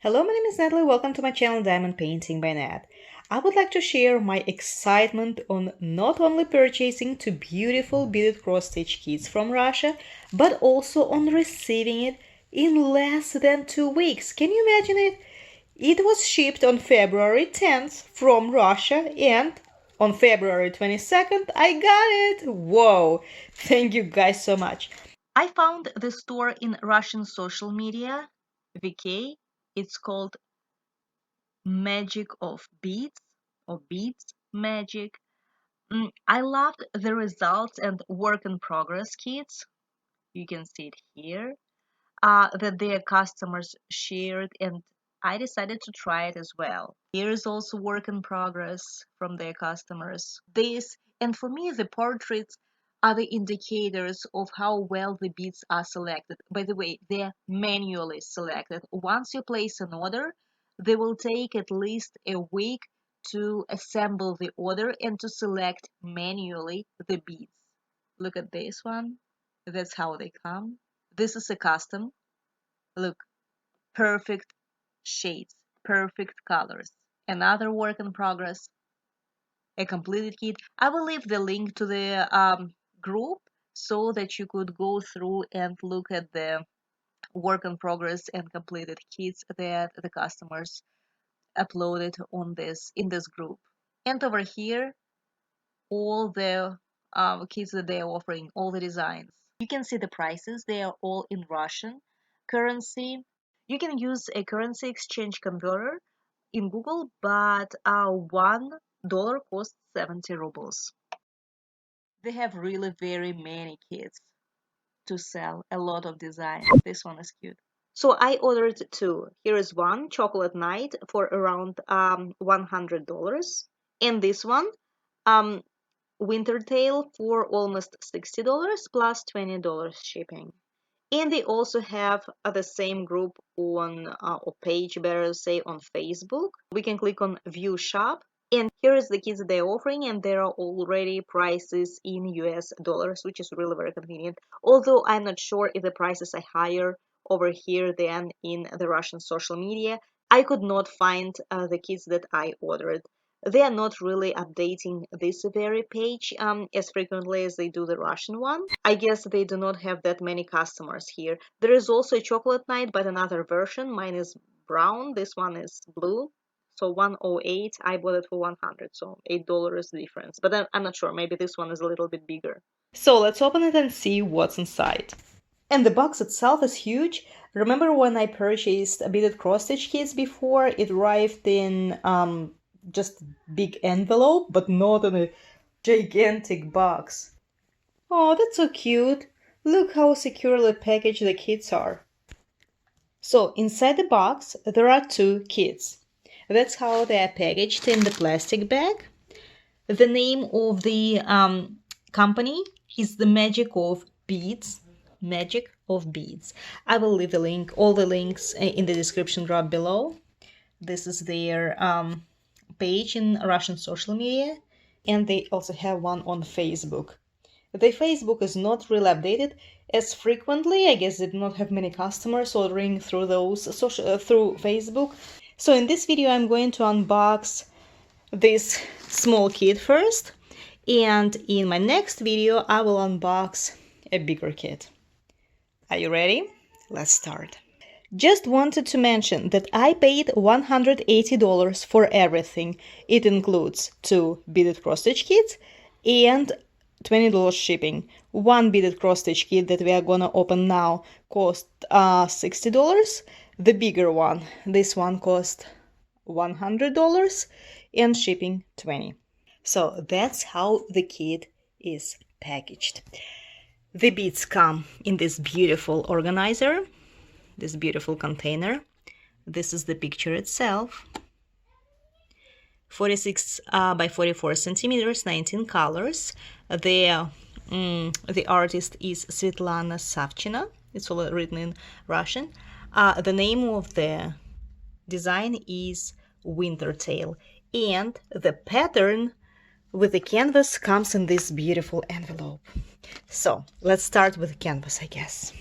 Hello, my name is Natalie. Welcome to my channel Diamond Painting by Nat. I would like to share my excitement on not only purchasing two beautiful beaded cross-stitch kits from Russia, but also on receiving it in less than 2 weeks. Can you imagine it? It was shipped on February 10th from Russia, and on February 22nd I got it. Whoa! Thank you guys so much. I found the store in Russian social media, VK. It's called Magic of Beads or Beads Magic. I loved the results and work in progress kits. You can see it here that their customers shared, and I decided to try it as well. Here is also work in progress from their customers. This, and for me, the portraits are the indicators of how well the beads are selected. By the way, they're manually selected. Once you place an order, they will take at least a week to assemble the order and to select manually the beads. Look at this one. That's how they come. This is a custom. Look, perfect shades, perfect colors. Another work in progress, a completed kit. I will leave the link to the group so that you could go through and look at the work in progress and completed kits that the customers uploaded on this in this group. And over here, all the kits that they are offering, all the designs. You can see the prices. They are all in Russian currency. You can use a currency exchange converter in Google, but $1 costs 70 rubles. They have really very many kits to sell, a lot of design. This one is cute. So I ordered two. Here is one, Chocolate Night, for around $100. And this one, um, Wintertail, for almost $60 plus $20 shipping. And they also have the same group on or page, better say, on Facebook. We can click on View Shop, and here is the kits they're offering, and there are already prices in US dollars, which is really very convenient. Although I'm not sure if the prices are higher over here than in the Russian social media. I could not find the kits that I ordered. They are not really updating this very page as frequently as they do the Russian one. I guess they do not have that many customers here. There is also a Chocolate Night, but another version. Mine is brown. This one is blue. So 108, I bought it for 100, so $8 difference. But I'm not sure. Maybe this one is a little bit bigger. So let's open it and see what's inside. And the box itself is huge. Remember when I purchased a beaded cross-stitch kits before? It arrived in just big envelope, but not in a gigantic box. Oh, that's so cute. Look how securely packaged the kits are. So inside the box there are two kits. That's how they are packaged in the plastic bag. The name of the company is the Magic of Beads. Magic of Beads. I will leave the link, all the links in the description drop below. This is their page in Russian social media, and they also have one on Facebook. The Facebook is not really updated as frequently. I guess they do not have many customers ordering through those through Facebook. So in this video I'm going to unbox this small kit first, and in my next video I will unbox a bigger kit. Are you ready? Let's start. Just wanted to mention that I paid $180 for everything. It includes two beaded cross-stitch kits and $20 shipping. One beaded cross-stitch kit that we are gonna open now cost $60. The bigger one, this one cost $100 and shipping $20. So that's how the kit is packaged. The beads come in this beautiful organizer, this beautiful container. This is the picture itself. 46 by 44 centimeters, 19 colors. The artist is Svetlana Savchina. It's all written in Russian. The name of the design is Wintertail, and the pattern with the canvas comes in this beautiful envelope. So let's start with the canvas, I guess.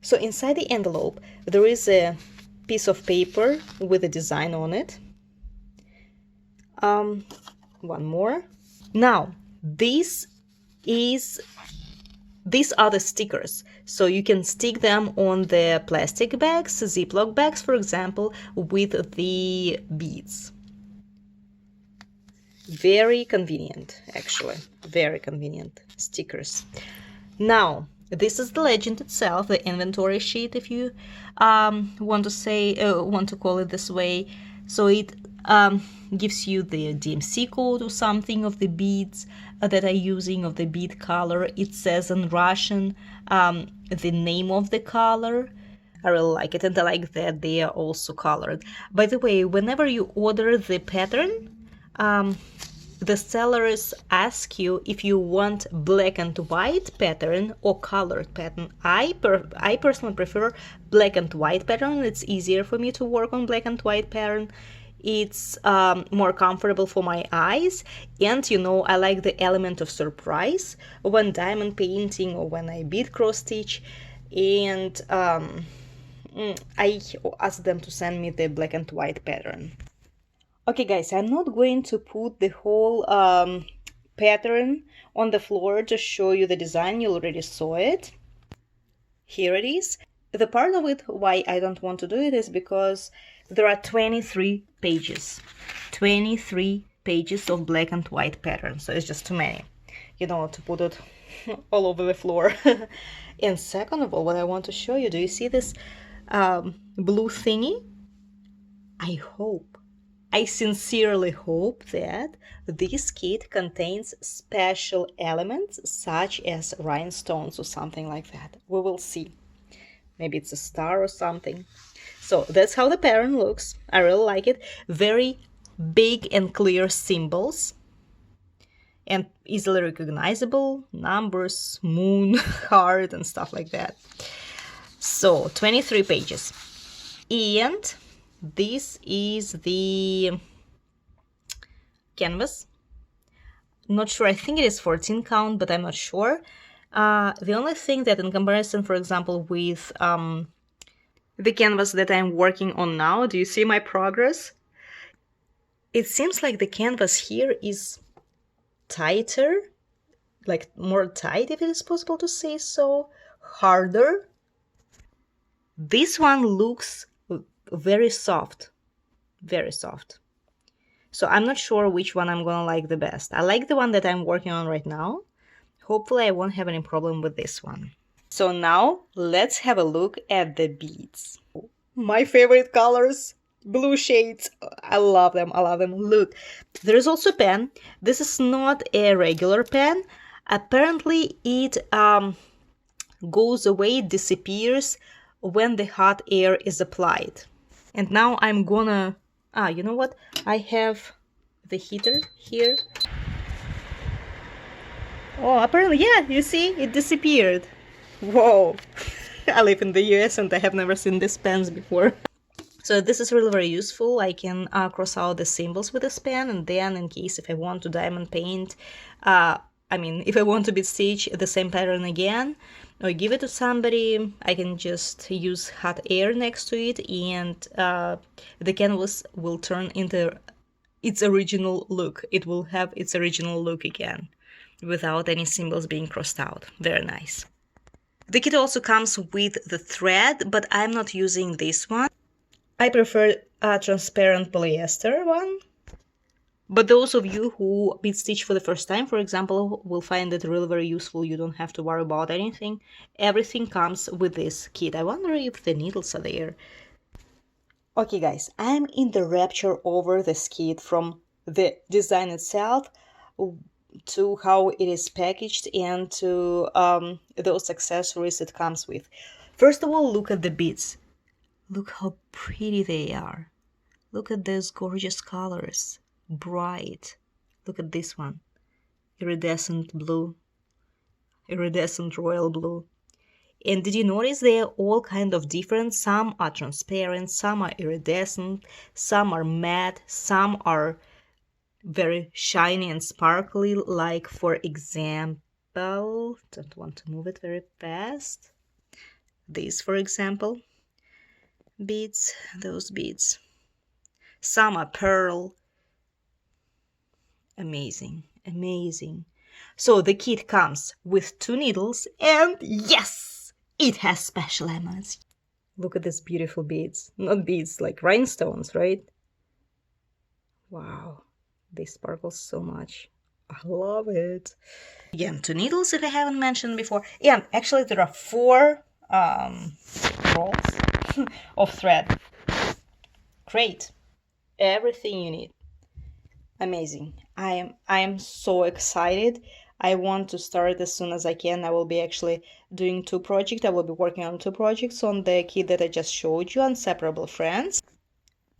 So inside the envelope there is a piece of paper with a design on it. One more. Now, these are the stickers, so you can stick them on the plastic bags, Ziploc bags, for example, with the beads. Very convenient, actually. Very convenient stickers. Now, this is the legend itself, the inventory sheet, if you want to call it this way. So it gives you the DMC code or something of the beads that are using, of the bead color. It says in Russian the name of the color. I really like it, and I like that they are also colored. By the way, whenever you order the pattern, the sellers ask you if you want black and white pattern or colored pattern. I personally prefer black and white pattern. It's easier for me to work on black and white pattern. It's more comfortable for my eyes, and I like the element of surprise when diamond painting or when I bead cross stitch. And I ask them to send me the black and white pattern. Okay guys, I'm not going to put the whole pattern on the floor to show you the design. You already saw it. Here it is. The part of it why I don't want to do it is because there are 23 pages. 23 pages of black and white pattern, so it's just too many, to put it all over the floor. And second of all, what I want to show you, do you see this blue thingy? I sincerely hope that this kit contains special elements such as rhinestones or something like that. We will see. Maybe it's a star or something. So that's how the pattern looks. I really like it. Very big and clear symbols and easily recognizable numbers, moon, heart, and stuff like that. So 23 pages. And this is the canvas. Not sure, I think it is 14 count, but I'm not sure. The only thing that in comparison, for example, with the canvas that I'm working on now, do you see my progress? It seems like the canvas here is tighter, like more tight, if it is possible to say so, harder. This one looks very soft, very soft. So I'm not sure which one I'm gonna like the best. I like the one that I'm working on right now. Hopefully I won't have any problem with this one. So now let's have a look at the beads. My favorite colors, blue shades. I love them, I love them. Look, there is also a pen. This is not a regular pen. Apparently it goes away, disappears when the hot air is applied. And now I'm gonna, you know what? I have the heater here. Oh, apparently, yeah, you see, it disappeared. Whoa. I live in the US and I have never seen these pens before. So this is really very useful. I can cross out the symbols with this pen, and then in case if I want to diamond paint, if I want to bead stitch the same pattern again, or give it to somebody, I can just use hot air next to it, and the canvas will turn into its original look. It will have its original look again, without any symbols being crossed out. Very nice. The kit also comes with the thread, but I'm not using this one. I prefer a transparent polyester one. But those of you who bead stitch for the first time, for example, will find it really very useful. You don't have to worry about anything. Everything comes with this kit. I wonder if the needles are there. Okay guys, I'm in the rapture over this kit, from the design itself to how it is packaged and to those accessories it comes with. First of all, look at the beads. Look how pretty they are. Look at those gorgeous colors. Bright. Look at this one. Iridescent blue. Iridescent royal blue. And did you notice they are all kind of different? Some are transparent, some are iridescent, some are matte, some are very shiny and sparkly, like for example, don't want to move it very fast. This, for example. beads, those beads. Some are pearl. Amazing, amazing. So the kit comes with 2 needles, and yes, it has special emeralds. Look at these beautiful beads. Not beads, like rhinestones, right? Wow, they sparkle so much. I love it. Again, 2 needles if I haven't mentioned before. And actually there are 4 rolls of thread. Great. Everything you need. Amazing. I am so excited. I want to start as soon as I can. I will be actually doing 2 projects. I will be working on 2 projects on the kit that I just showed you, Inseparable Friends.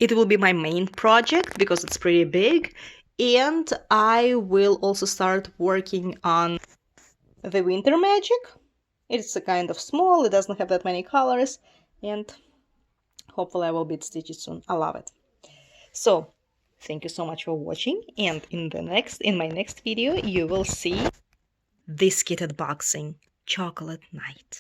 It will be my main project because it's pretty big. And I will also start working on the Winter Magic. It's a kind of small, it doesn't have that many colors, and hopefully I will bead stitch it soon. I love it. So thank you so much for watching, and in my next video you will see this kit unboxing, Chocolate Night.